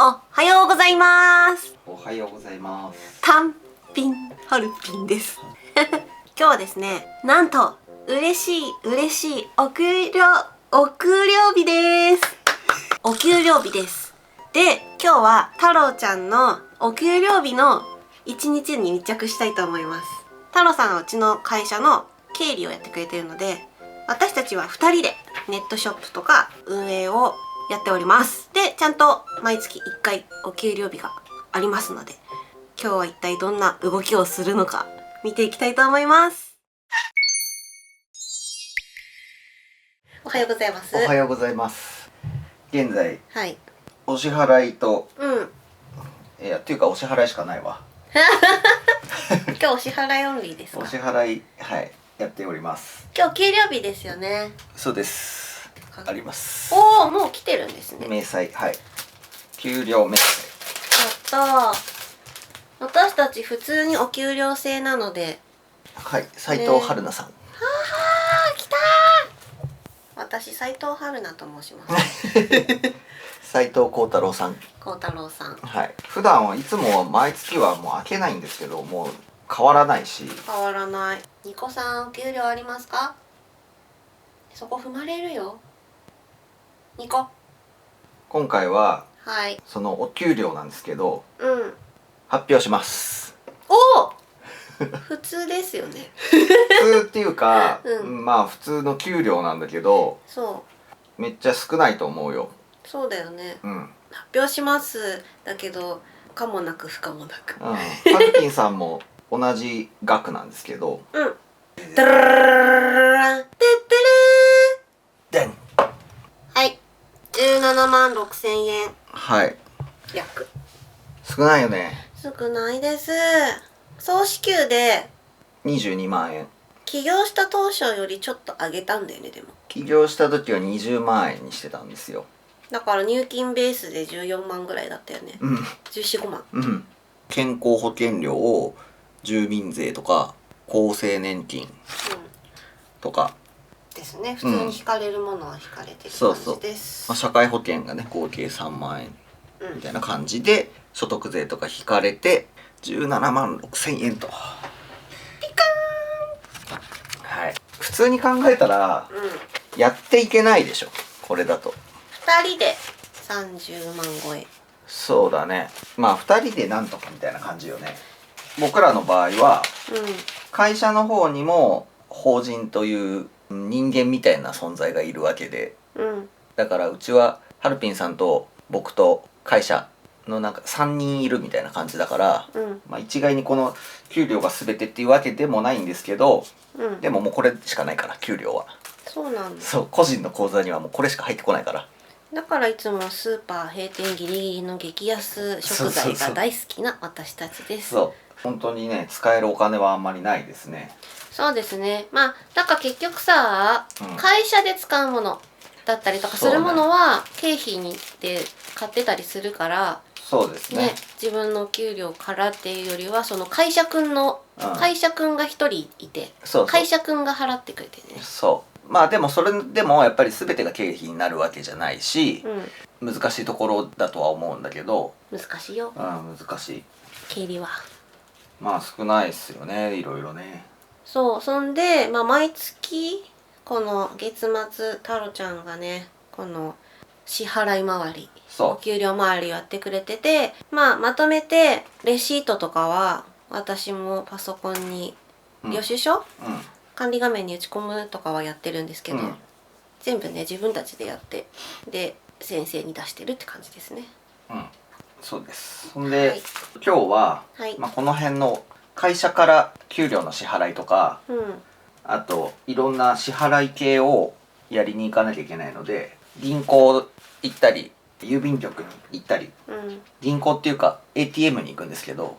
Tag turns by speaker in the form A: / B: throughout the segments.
A: おはようございます。
B: おはようございます。
A: 単品ハルピンです。今日はですね、なんと嬉しいお給料日です。お給料日です。で、今日は太郎ちゃんのお給料日の一日に密着したいと思います。太郎さんはうちの会社の経理をやってくれてるので、私たちは2人でネットショップとか運営をやっております。で、ちゃんと毎月1回お給料日がありますので、今日は一体どんな動きをするのか見ていきたいと思います。おはようございます。
B: おはようございます。現在、
A: はい。
B: お支払いと、っていうかお支払いしかないわ。
A: 今日お支払いオンリーですか？
B: お支払い、やっております。
A: 今日給料日ですよね。
B: そうです。あります。
A: おお、もう来てるんですね。
B: 明細、給料明細。
A: やったー。私たち普通にお給料制なので。
B: 斉藤春菜さん。
A: 来たー。私斉藤春菜と申します。
B: 斉藤幸太郎さん。
A: 幸太郎さん。
B: 普段はいつも毎月はもう開けないんですけど、もう変わらないし。
A: 変わらない。ニコさん、お給料ありますか？そこ踏まれるよ。ニコ。
B: 今回は、
A: そ
B: のお給料なんですけど、発表します。
A: おお。普通ですよね。
B: 普通っていうか、まあ普通の給料なんだけど、めっちゃ少ないと思うよ。
A: そうだよね。発表しますだけど、可もなく不可もなく。
B: ハルピンさんも同じ額なんですけど。
A: ダラランテッテレー。はい。17万6千円。約。
B: 少ないよね。
A: 少ないです。総支給で
B: 22万円。
A: 起業した当初よりちょっと上げたんだよね。でも
B: 起業した時は20万円にしてたんですよ。
A: だから入金ベースで14万ぐらいだったよね。14、5万。
B: 健康保険料を住民税とか厚生年金とか、
A: ですね。普通に引かれるものは引かれてる感じです。
B: 社会保険がね合計3万円みたいな感じで、所得税とか引かれて17万6千円と。
A: ピカ
B: ーン。普通に考えたら、やっていけないでしょこれだと。
A: 2人で30万超え。
B: そうだね。まあ2人でなんとかみたいな感じよね。僕らの場合は、会社の方にも法人という人間みたいな存在がいるわけで、だからうちはハルピンさんと僕と会社のなんか3人いるみたいな感じだから、まあ一概にこの給料が全てっていうわけでもないんですけど、でももうこれしかないから給料は。
A: そうなんだ。
B: そう、個人の口座にはもうこれしか入ってこないから。
A: だからいつもスーパー閉店ギリギリの激安食材が大好きな私たちです。
B: 本当にね、使えるお金はあんまりないですね。
A: そうですね。まあだから結局さ、会社で使うものだったりとかするものは経費にで買ってたりするから、
B: そうですね。
A: 自分の給料からっていうよりは、その会社くんの、会社くんが一人いて、会社くんが払ってくれてね。
B: まあでもそれでもやっぱり全てが経費になるわけじゃないし、難しいところだとは思うんだけど。
A: 難しいよ。
B: 難しい。
A: 経理は。
B: まあ少ないっすよね、いろいろね。
A: そんで、まあ毎月この月末太郎ちゃんがね、この支払い回り、お給料回りをやってくれてて、まあまとめてレシートとかは私もパソコンに領収書、管理画面に打ち込むとかはやってるんですけど、全部ね自分たちでやって、で先生に出してるって感じですね。
B: そうです。そんで、今日は、まあこの辺の会社から給料の支払いとか、あといろんな支払い系をやりに行かなきゃいけないので、銀行行ったり郵便局に行ったり、銀行っていうか ATM に行くんですけど、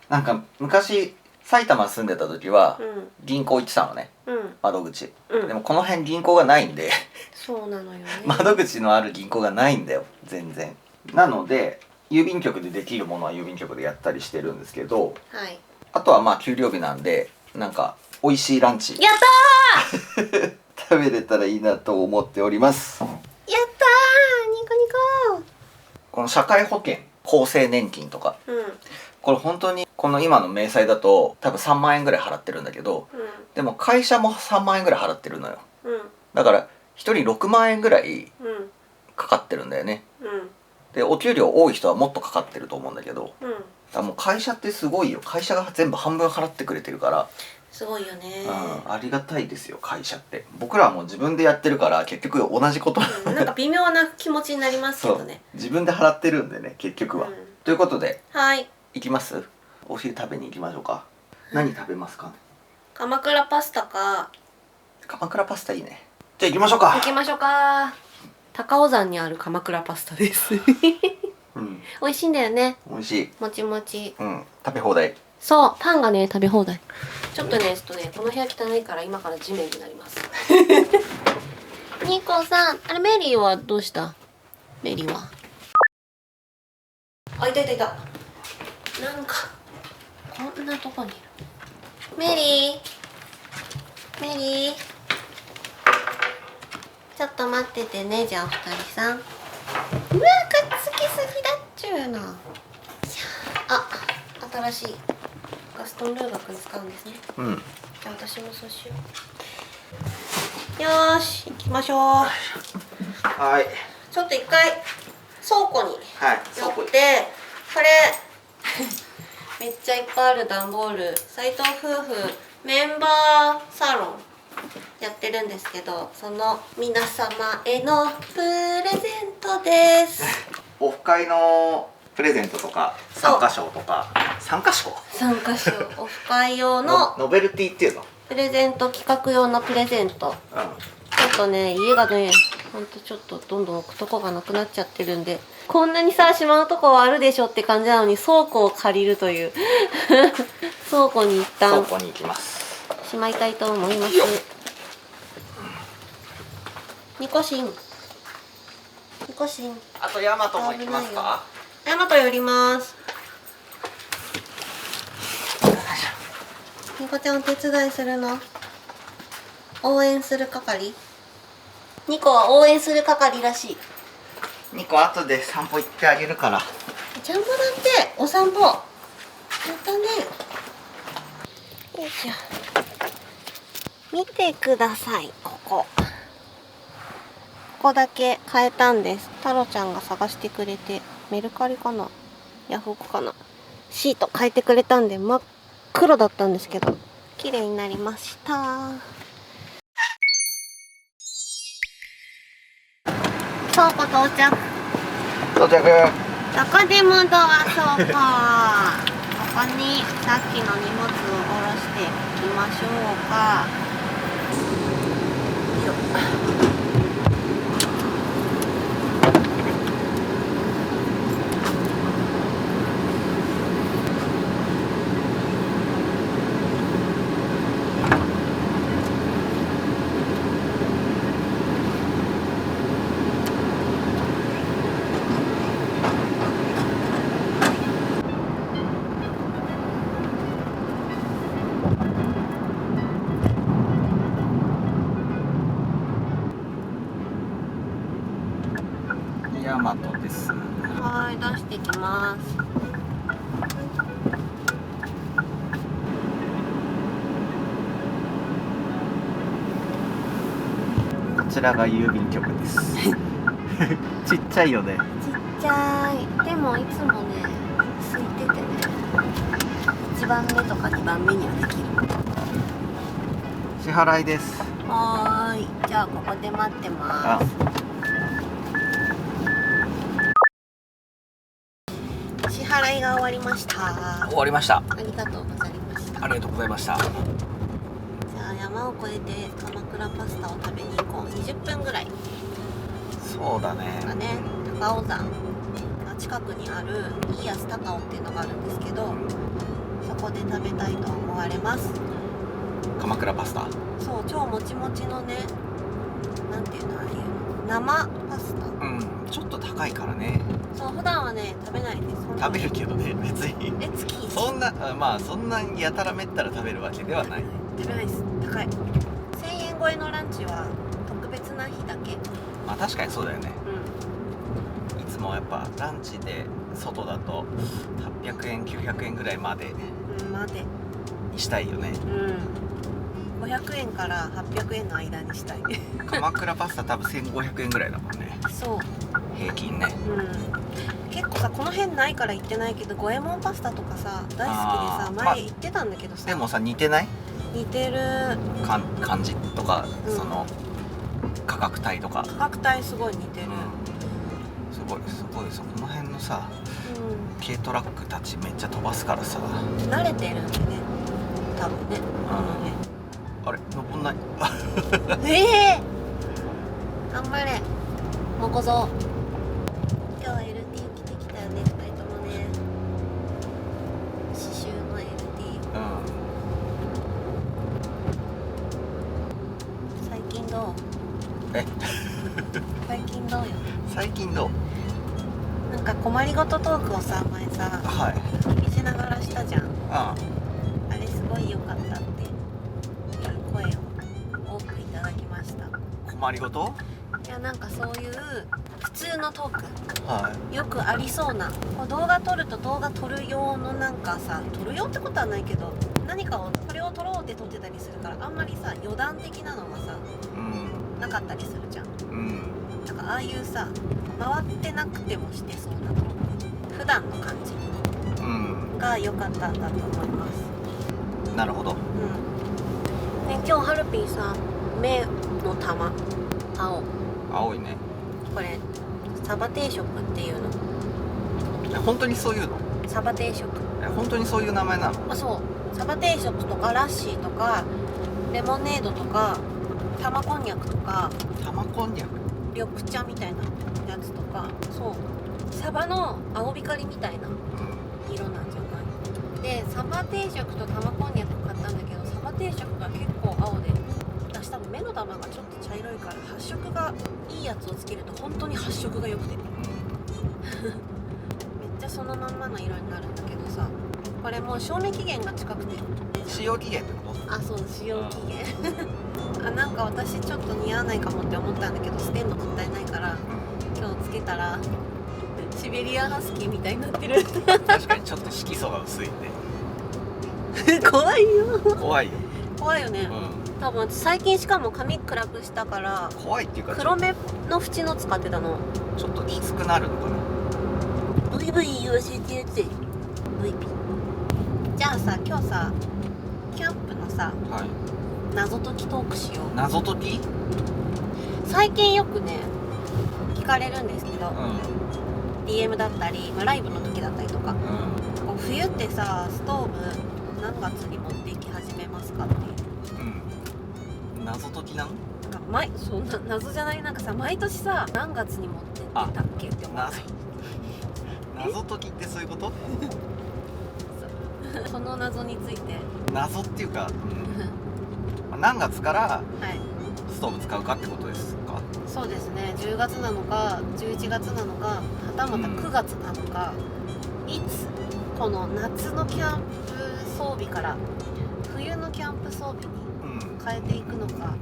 B: なんか昔埼玉住んでた時は銀行行ってたのね、窓口、でもこの辺銀行がないんで
A: そうなのよね。
B: 窓口のある銀行がないんだよ全然。なので郵便局でできるものは郵便局でやったりしてるんですけど、あとはまあ給料日なんでなんか美味しいランチ
A: やった
B: ー食べれたらいいなと思っております。
A: やったー、ニコニコ。
B: この社会保険厚生年金とか、
A: うん、
B: これ本当にこの今の明細だと多分3万円ぐらい払ってるんだけど、
A: うん、
B: でも会社も3万円ぐらい払ってるのよ。
A: うん、
B: だから1人6万円ぐらい
A: うん、
B: かかってるんだよね。
A: うん、
B: でお給料多い人はもっとかかってると思うんだけど、
A: うん、
B: だからもう会社ってすごいよ。会社が全部半分払ってくれてるから、
A: すごいよね。
B: ありがたいですよ会社って。僕らはもう自分でやってるから結局同じこと
A: なんか微妙な気持ちになりますけどね。
B: 自分で払ってるんでね結局は、ということで、
A: はい、
B: 行きます。お昼食べに行きましょうか。何食べますか。
A: 鎌倉パスタか。
B: 鎌倉パスタいいね。じゃあ行きましょうか。
A: 行きましょうか。高尾山にある鎌倉パスタです。
B: うん、
A: 美味しいんだよね。
B: 美味しい。
A: もちもち。
B: うん、食べ放題。
A: そう、パンがね食べ放題。ちょっとこの部屋汚いから今から地面になります。ニコさん、あれメリーはどうした？メリーは。あ、いた。なんかこんなとこにいる。メリー。ちょっと待っててね、じゃあお二人さん。うわ、くっつきすぎだっちゅうの。あ、新しいガストンルーガ君使うんですね。
B: うん。
A: じゃあ私もそうしよう。よーし、行きましょう。
B: はい。
A: ちょっと一回倉庫に寄って、これめっちゃいっぱいある段ボール、斉藤夫婦メンバーサロンやってるんですけど、その皆様へのプレゼントです。
B: オフ会のプレゼントとか参加賞とか。参加賞オフ会用のノベルティっていうの
A: プレゼント、企画用のプレゼント、ちょっとね家がねほんとちょっとどんどん置くとこがなくなっちゃってるんで、こんなにさしまうとこはあるでしょって感じなのに倉庫を借りるという倉庫に一旦
B: 倉庫に行きます
A: しまいたいと思います。ニコシン
B: あとヤマトも行きますか。
A: ヤマト寄ります。ニコちゃんお手伝いするの？応援する係？ニコは応援する係らしい。
B: ニコ後で散歩行ってあげるから。
A: ちゃんぽだってお散歩やったね。よいしょ。見てください。ここだけ変えたんです。タロちゃんが探してくれて、メルカリかなヤフオクかな、シート変えてくれたんで真っ黒だったんですけど綺麗になりました。倉庫到着。
B: 到着。
A: どこでもドア倉庫。ここにさっきの荷物を下ろしていきましょうか。よっ。
B: ヤマトです。
A: はい、出していきます。
B: こちらが郵便局です。ちっちゃいよね。
A: ちっちゃい。でもいつもね、空いててね。1番目とか2番目にはできる。
B: 支払いです。
A: はーい。じゃあここで待ってます。支払いが終わりました。
B: 終わりました。
A: ありがとうございました。
B: ありがとうございました。
A: じゃあ山を越えて鎌倉パスタを食べに行こう。20分ぐらい
B: そうだね。
A: 高尾山が近くにあるイーヤス高尾っていうのがあるんですけど、そこで食べたいと思われます。
B: 鎌倉パスタ。
A: そう、超もちもちのね、なんていうのああいうの、生パスタ。
B: うん、ちょっと高いからね。
A: そう、普段はね食べないです。
B: 食べるけどね、別に
A: 月1
B: そんな、まあそんなやたらめったら食べるわけではない。
A: 食べないです。高い。1000円超えのランチは特別な日だけ。
B: まあ確かにそうだよね。
A: うん。
B: いつももやっぱランチで外だと800円900円ぐらいまでにしたいよね。
A: 500円から800円の間にしたい
B: 鎌倉パスタ多分1500円ぐらいだもんね。
A: そう
B: 平均ね。
A: 結構さこの辺ないから行ってないけど五右衛門パスタとかさ大好きでさ前行ってたんだけどさ、
B: でもさ似てない？
A: 似てる
B: 感じとか、その価格帯とか
A: 価格帯すごい似てる、
B: すごいこの辺のさ、軽トラックたちめっちゃ飛ばすからさ
A: 慣れてるんでね多分ね、
B: あれ登んない
A: 頑張れもこぞ。今日は LT 着てきたよね2人ともね。刺繍の LT。最近どう？最近どうよ。
B: 最近どう？
A: なんか困りごとトークをさ前さ、見せながらしたじゃん。あれすごい良かったっていう声を多くいただきました。
B: 困りごと？
A: いやなんかそういう普通のトーク、よくありそうな動画撮ると動画撮る用のなんかさ、撮る用ってことはないけど何かをこれを撮ろうって撮ってたりするからあんまりさ余談的なのがさ、なかったりするじゃん。なんかああいうさ回ってなくてもしてそうなトーク、普段の感じが良かったんだと思います。
B: なるほど。
A: ね、今日ハルピーさ目の玉青
B: いね。
A: これサバ定食っていうの。
B: 本当にそういうの？
A: サバ定食。
B: 本当にそういう名前なの？
A: あ、そう。サバ定食とかラッシーとかレモネードとか玉こんにゃくとか。
B: 玉こんにゃく？
A: 緑茶みたいなやつとか。そう。サバの青光りみたいな色なんじゃない？でサバ定食と玉こんにゃく買ったんだけど、サバ定食が結構青で。私多分目の玉がちょっと茶色いから発色がいいやつをつけると本当に発色が良くてめっちゃそのまんまの色になるんだけどさ、これもう賞味期限が近くて。
B: 使用期限ってこと？
A: あ、そう、使用期限なんか私ちょっと似合わないかもって思ったんだけど捨てんのもったいないから、今日つけたらシベリアハスキーみたいになってる
B: 確かにちょっと色素が薄いね
A: 怖いよ
B: 怖いよ。
A: 怖いよね、多分最近しかも髪暗くしたから
B: 怖いっていうか
A: 黒目の縁の使ってたの。
B: ちょっときつくなるのかな。
A: ブイブイ言わせてやってブイビー。じゃあさ今日さキャンプのさ、謎解きトークしよう。
B: 謎解き？
A: 最近よくね聞かれるんですけど、DM だったり、ライブの時だったりとか、こう冬ってさストーブ何月に持っていき始めますかっていう。
B: 謎解きなの？
A: そんな謎じゃない。なんかさ毎年さ何月に持ってってたっけって思う。
B: 謎解きってそういうこと？
A: その謎について。
B: 謎っていうか、何月からストーブ使うかってことですか？
A: そうですね。10月なのか11月なのか、はたまた9月なのか、いつこの夏のキャンプ装備から冬のキャンプ装備に変えていくのか。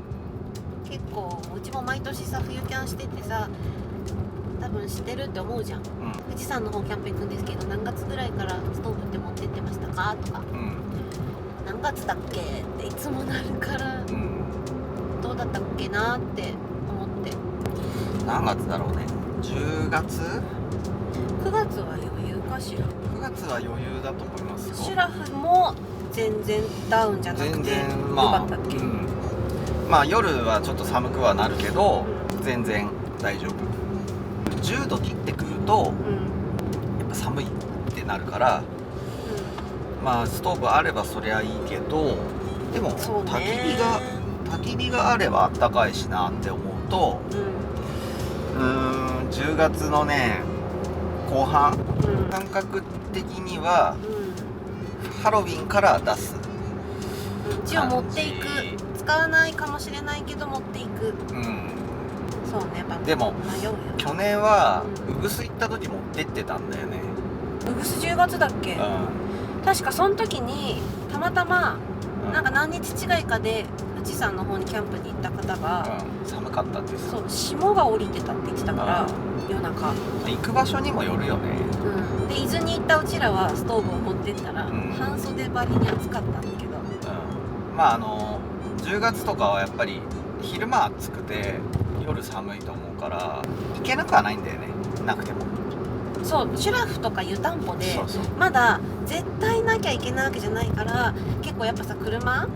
A: 結構うちも毎年さ冬キャンしててさ多分知ってるって思うじゃん、富士山の方キャンプ行くんですけど何月ぐらいからストーブって持ってってましたかとか、何月だっけっていつもなるから、どうだったっけなって思って。
B: 何月だろうね。10月
A: ？9月は余裕かしら。
B: 9月は余裕だと思いますよ。
A: シュラフも全然ダウンじゃなくてよかったっけ？
B: 夜はちょっと寒くはなるけど、全然大丈夫。10度切ってくると、やっぱ寒いってなるから、ストーブあればそりゃいいけど、でも焚き火があればあったかいしなって思うと、10月のね後半、感覚的には、ハロウィンから出す。
A: 一応持っていく。使わないかもしれないけど持っていく。そうね。やっぱ
B: でも去年はうぐす行った時持ってってたんだよね。
A: うぐす10月だっけ？確かその時にたまたまなんか何日違いかで富士山の方にキャンプに行った方が、
B: 寒かったって
A: そう霜が降りてたって言ってたから、夜中
B: 行く場所にもよるよね。
A: で伊豆に行ったうちらはストーブを持ってったら、半袖張りに暑かったんだけど、
B: まあ10月とかはやっぱり昼間暑くて夜寒いと思うから行けなくはないんだよね、なくても。
A: そうシュラフとか湯たんぽでまだ絶対なきゃいけないわけじゃないから、結構やっぱさ車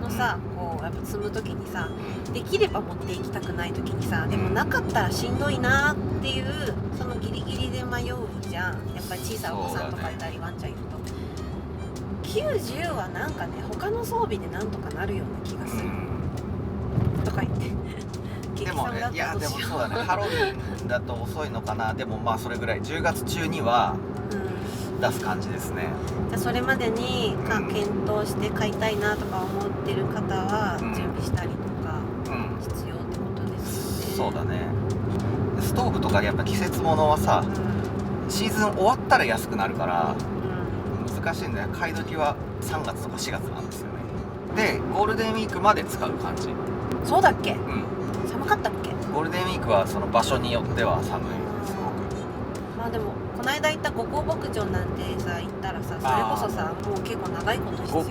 A: のさ、こうやっぱ積む時にさ、できれば持っていきたくない時にさ、でもなかったらしんどいなっていう、そのギリギリで迷うじゃん。やっぱり小さいお子さんとかいたり、ワンちゃんいると90はなんかね他の装備でなんとかなるような気がする、とか言って
B: でもね、いやでもそうだね、ハロウィンだと遅いのかな。でもまあそれぐらい10月中には出す感じですね。
A: じゃあそれまでに検討して買いたいなとか思ってる方は準備したりとか必要ってことですよね。
B: そうだね。ストーブとかやっぱ季節物はさ、シーズン終わったら安くなるから難しいんだよ。買い時は3月とか4月なんですよね。でゴールデンウィークまで使う感じ。
A: そうだっけ？寒かったっけ？
B: ゴールデンウィークはその場所によっては寒い、すごく。
A: まあでもこの間行った五香牧場なんてさ、行ったらさ、それこそさ、もう結構長いこと必要。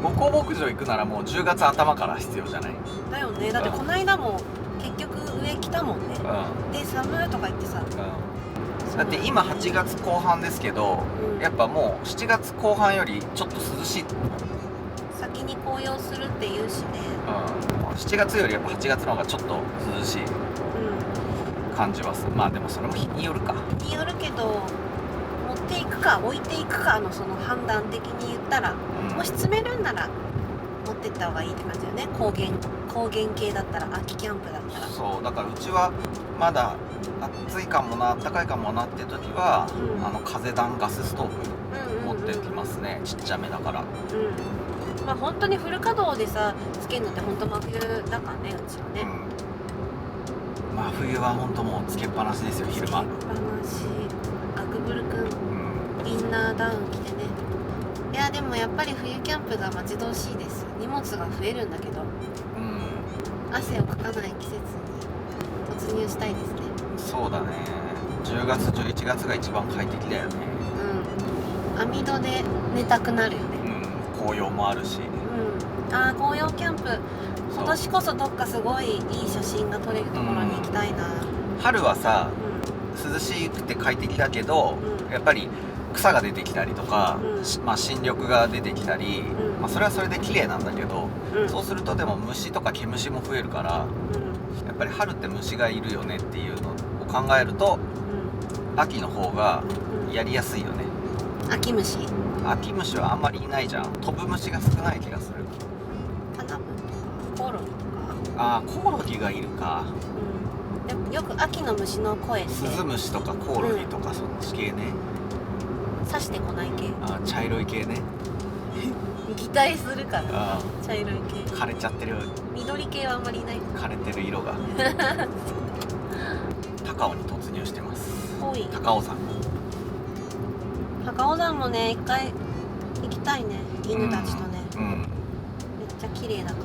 B: 五香牧場行くならもう10月頭から必要じゃない？だ
A: よね。だってこの間も結局上来たもんね。で寒いとか言ってさ、
B: だって今8月後半ですけど、やっぱもう7月後半よりちょっと涼しい。
A: 先に紅葉するって言うしね。
B: 7月よりやっぱ8月の方がちょっと涼しい感じはする。まあでもそれも日によるか。
A: 日によるけど、持っていくか置いていくかのその判断的に言ったら、もし詰めるんなら持ってった方がいいって感じだよね。高原系だったら、秋キャンプだったら。
B: そうだからうちはまだ暑いかもな、暖かいかもなって時は、風暖ガスストーブ持ってきますね。ちっちゃめだから。
A: まあ本当にフル稼働でさつけるのって本当真冬だからね、うちはね。
B: まあ冬は本当もうつけっぱなしですよ、昼間。
A: つけっぱなし。アクブルくん、インナーダウン着てね。いやでもやっぱり冬キャンプが待ち遠しいです。荷物が増えるんだけど、汗をかかない季節に突入したいですね。
B: そうだね。10月11月が一番快適だよね。
A: 網戸で寝たくなるよね。
B: 紅葉もあるし。
A: 紅葉キャンプ今年こそどっかすごいいい写真が撮れるところに行きたいな。春
B: はさ、涼しくて快適だけど、やっぱり草が出てきたりとか、まあ新緑が出てきたり、まあそれはそれで綺麗なんだけど、そうするとでも虫とか毛虫も増えるから、やっぱり春って虫がいるよねっていうのを考えると、秋の方がやりやすいよね。
A: 秋虫
B: はあんまりいないじゃん。飛ぶ虫が少ない気がする。
A: 花粉とかコオロギとか。
B: コオロギがいるか。
A: でもよく秋の虫の声って
B: スズムシとかコオロギとか、そっち系ね。
A: 刺してこない系。
B: 茶色い系ね。
A: 擬態するから茶色い系。
B: 枯れちゃってる。
A: 緑系はあんまりいない。
B: 枯れてる色が高尾に突入してます。高尾山
A: もね、一回行きたいね、犬たちとね。めっちゃ綺麗だから。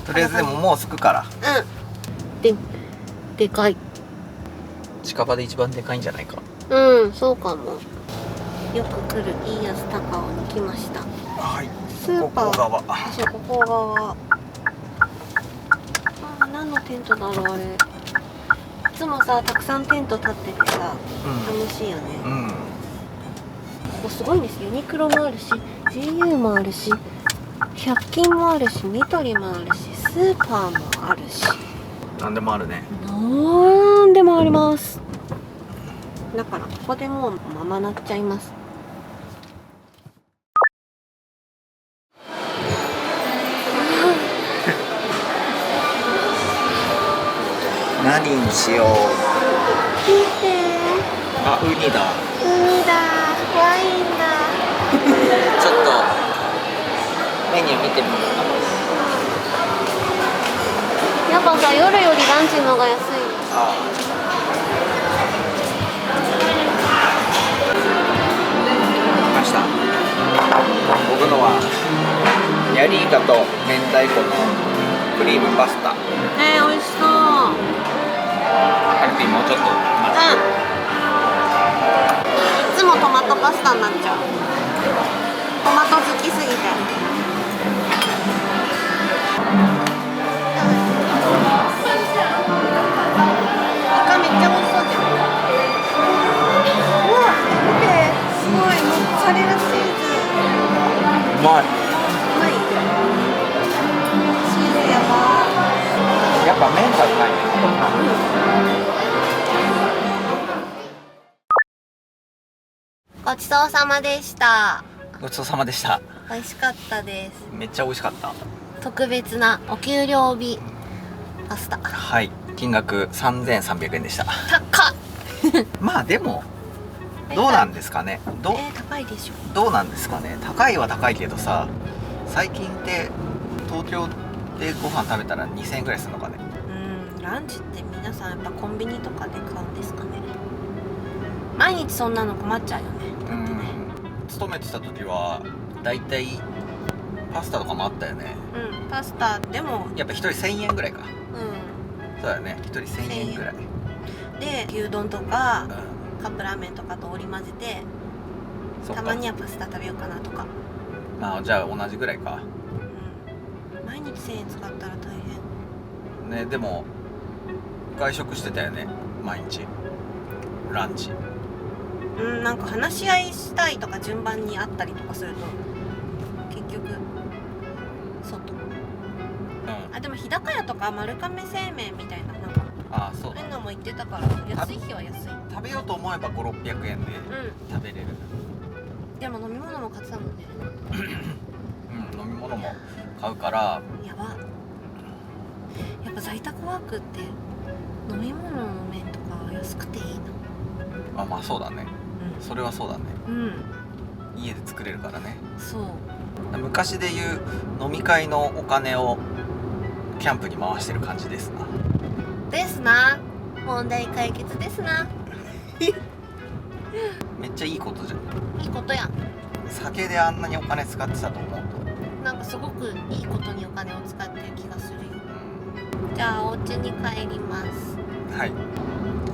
B: とりあえずでももう着くから。
A: でかい。
B: 近場で一番でかいんじゃないか。
A: そうかも。よく来るいいやつ高尾に来ました。
B: はい。
A: スーパー。
B: こ
A: こ側。何のテントだろうあれ。いつもさたくさんテント立っててさ、楽しいよね。ここすごいんです。ユニクロもあるし GU もあるし100均もあるしニトリもあるしスーパーもあるし、
B: 何でもあるね。
A: なんでもあります。だからここでもうままなっちゃいます。
B: 何にしよう。
A: 見て。
B: ウニだ。
A: ワインだ。
B: ちょっとメニュー見てみようか。
A: やっぱさ、夜よりランチの方が安い。
B: 来ました。カと明太子のクリームパスタ。
A: 美味しそう。
B: ハルピンもうちょっと待って。
A: いつもトマトパスタになっちゃう。トマト好きすぎて。イカめっちゃ美味しそうじゃん。うわ、見て、すごいモッツァレラチーズ。
B: うまい。
A: うまい。チーズやばー。
B: やっぱ麺がうまいね。
A: ごちそうさまでした。
B: ごちそうさまでした。
A: 美味しかったです。
B: めっちゃ美味しかった。
A: 特別なお給料日パスタ。
B: はい。金額3300円でした。
A: 高っ。
B: まあでもどうなんですかね。
A: 高いでしょ。
B: どうなんですかね。高いは高いけどさ、最近って東京でご飯食べたら2000円ぐらいするのかね。
A: ランチって皆さんやっぱコンビニとかで買うんですかね。毎日そんなの困っちゃうよね。
B: 勤めてた時はだいたいパスタとかもあったよね。
A: パスタでも
B: やっぱ1人1000円ぐらいか。そうだよね、1人1000円ぐらい
A: で、牛丼とか、カップラーメンとかと織り交ぜて、たまにはパスタ食べようかなとか。
B: まあじゃあ同じぐらいか。
A: 毎日1000円使ったら大
B: 変ね。でも外食してたよね、毎日ランチ。
A: なんか話し合いしたいとか順番にあったりとかすると結局外。でも日高屋とか丸亀製麺みたいな、なんかそういうのも言ってたから、安い日は安い。
B: 食べようと思えば500、600円で食べれる。
A: でも飲み物も買ってたもんね。
B: 飲み物も買うから。
A: やば。やっぱ在宅ワークって飲み物の麺とか安くていいな。
B: まあそうだね。それはそうだね。家で作れるからね。
A: そう。
B: 昔でいう飲み会のお金をキャンプに回してる感じですな。
A: ですな。問題解決ですな。
B: めっちゃいいことじゃん。
A: いいことやん。
B: 酒であんなにお金使ってたと思うと、
A: なんかすごくいいことにお金を使ってる気がするよ。じゃあお家に帰ります。
B: はい。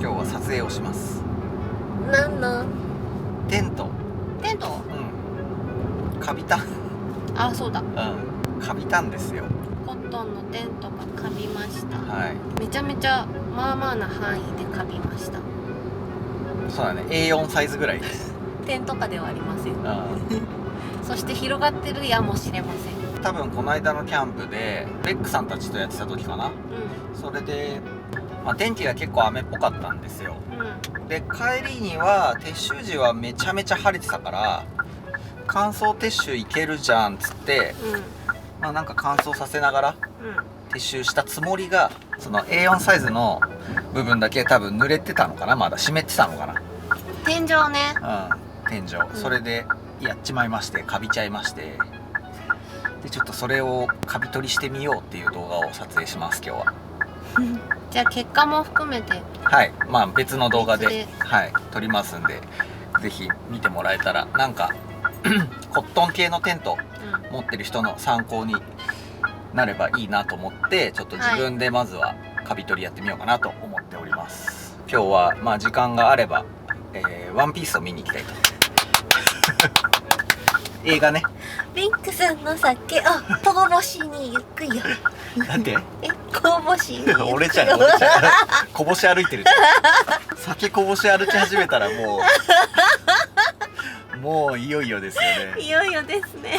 B: 今日は撮影をします。
A: 何の？
B: テント。
A: テント？
B: カビたん。
A: そうだ。
B: カビたんですよ。
A: コットンのテントがカビました。
B: はい。
A: めちゃめちゃまあまあな範囲でカビました。
B: そうだね。A4 サイズぐらいです。
A: テントかではありません。そして広がってるやもしれません。
B: 多分この間のキャンプでベックさんたちとやってた時かな。それで、天気が結構雨っぽかったんですよ。で帰りには撤収時はめちゃめちゃ晴れてたから、乾燥撤収いけるじゃんっつって、なんか乾燥させながら撤収したつもりが、その A4 サイズの部分だけ多分濡れてたのかな、まだ湿ってたのかな。
A: 天井ね。
B: 天井、それでやっちまいまして、カビちゃいまして、でちょっとそれをカビ取りしてみようっていう動画を撮影します今日は。
A: じゃあ結果も含めて、
B: はい、別の動画で撮りますんで、ぜひ見てもらえたら、なんかコットン系のテント持ってる人の参考になればいいなと思って、ちょっと自分でまずはカビ取りやってみようかなと思っております。今日は時間があれば、ワンピースを見に行きたいと。映画ね。
A: リンクさんの酒をこぼしに行くよ。
B: なんで？
A: こぼしに行くよ。
B: 俺ちゃんこぼし歩いてるじゃん。酒こぼし歩き始めたらもういよいよですよね。
A: いよいよですね。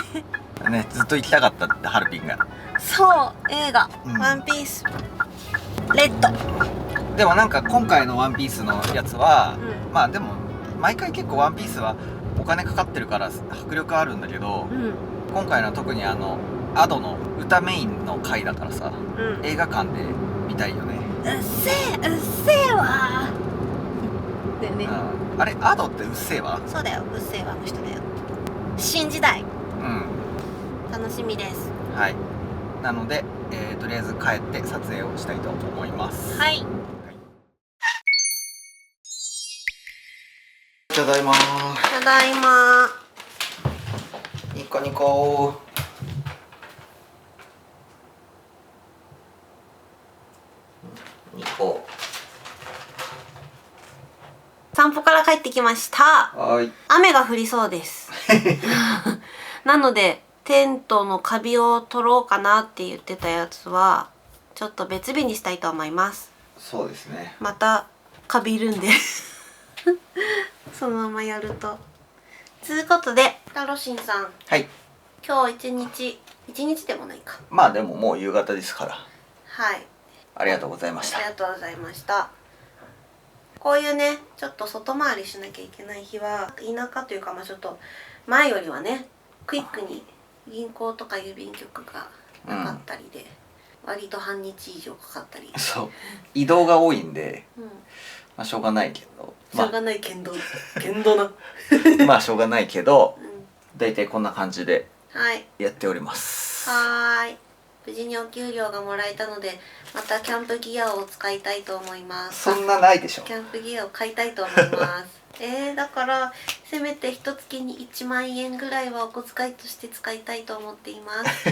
B: ずっと行きたかったってハルピンが。
A: そう、映画、ワンピースレッド。
B: でもなんか今回のワンピースのやつは、でも毎回結構ワンピースはお金かかってるから迫力あるんだけど、今回の特にAdoの歌メインの回だからさ、映画館で見たいよね。
A: うっせえわだよね。
B: あれAdoってうっせえわ？
A: そうだよ、うっせえわの人だよ。新時代。楽しみです。はい。
B: なので、とりあえず帰って撮影をしたいと思います。
A: はい。
B: ただいま。
A: ただいま。
B: ニコニコ。
A: きました。
B: はい。
A: 雨が降りそうですなのでテントのカビを取ろうかなって言ってたやつはちょっと別日にしたいと思います。
B: そうですね。
A: またカビるんでそのままやると。つうことでタロシンさん、
B: はい。
A: 今日一日でもないか。
B: まあでももう夕方ですから。
A: はい。
B: ありがとうございました。
A: ありがとうございました。こういうねちょっと外回りしなきゃいけない日は田舎というか、まあちょっと前よりはねクイックに銀行とか郵便局がなかったりで、割と半日以上かかったり。
B: そう移動が多いんで、
A: うん、
B: まあしょうがないけど、
A: しょうがないけどな
B: まあしょうがないけど、
A: うん、
B: だいたいこんな感じで
A: はい
B: やっております。
A: はーい。無事にお給料がもらえたのでまたキャンプギアを使いたいと思います。
B: そんなないでしょ。
A: キャンプギアを買いたいと思いますだからせめて一月に1万円ぐらいはお小遣いとして使いたいと思っています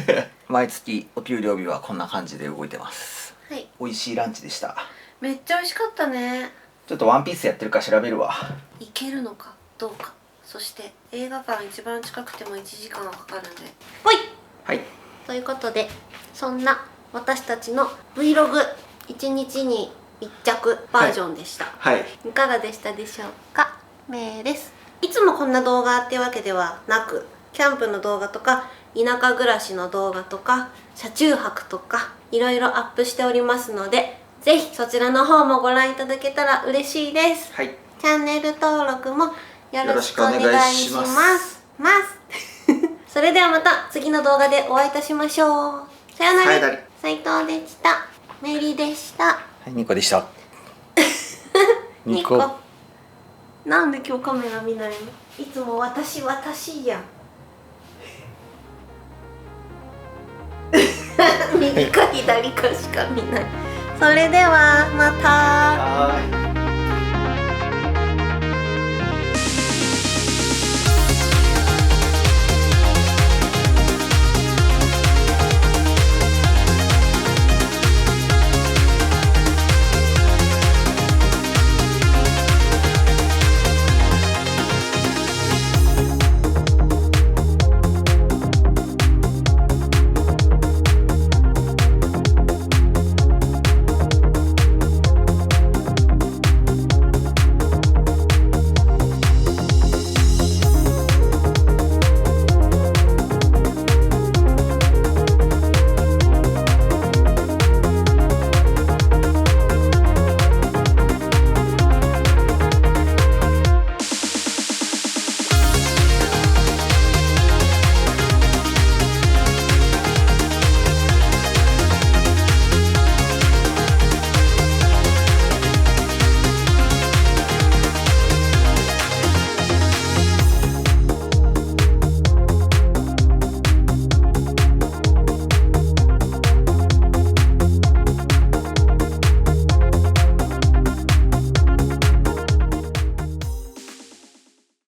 B: 毎月お給料日はこんな感じで動いてます。
A: はい。
B: 美味しいランチでした。
A: めっちゃ美味しかったね。
B: ちょっとワンピースやってるか調べるわ。
A: 行けるのかどうか、そして映画館一番近くても1時間はかかるんでほい。
B: はい。
A: ということでそんな私たちの Vlog1 日に1着バージョンでした、
B: はい、
A: いかがでしたでしょうか。めいです。いつもこんな動画ってわけではなく、キャンプの動画とか田舎暮らしの動画とか車中泊とかいろいろアップしておりますので、ぜひそちらの方もご覧いただけたら嬉しいです。
B: はい、
A: チャンネル登録もよろしくお願いします。それではまた次の動画でお会いいたしましょう。さよなら。斉藤でした。メリでした。
B: はい、ニコでした。
A: ニコ。なんで今日カメラ見ないの？いつも私やん。右か左かしか見ない。それではまた。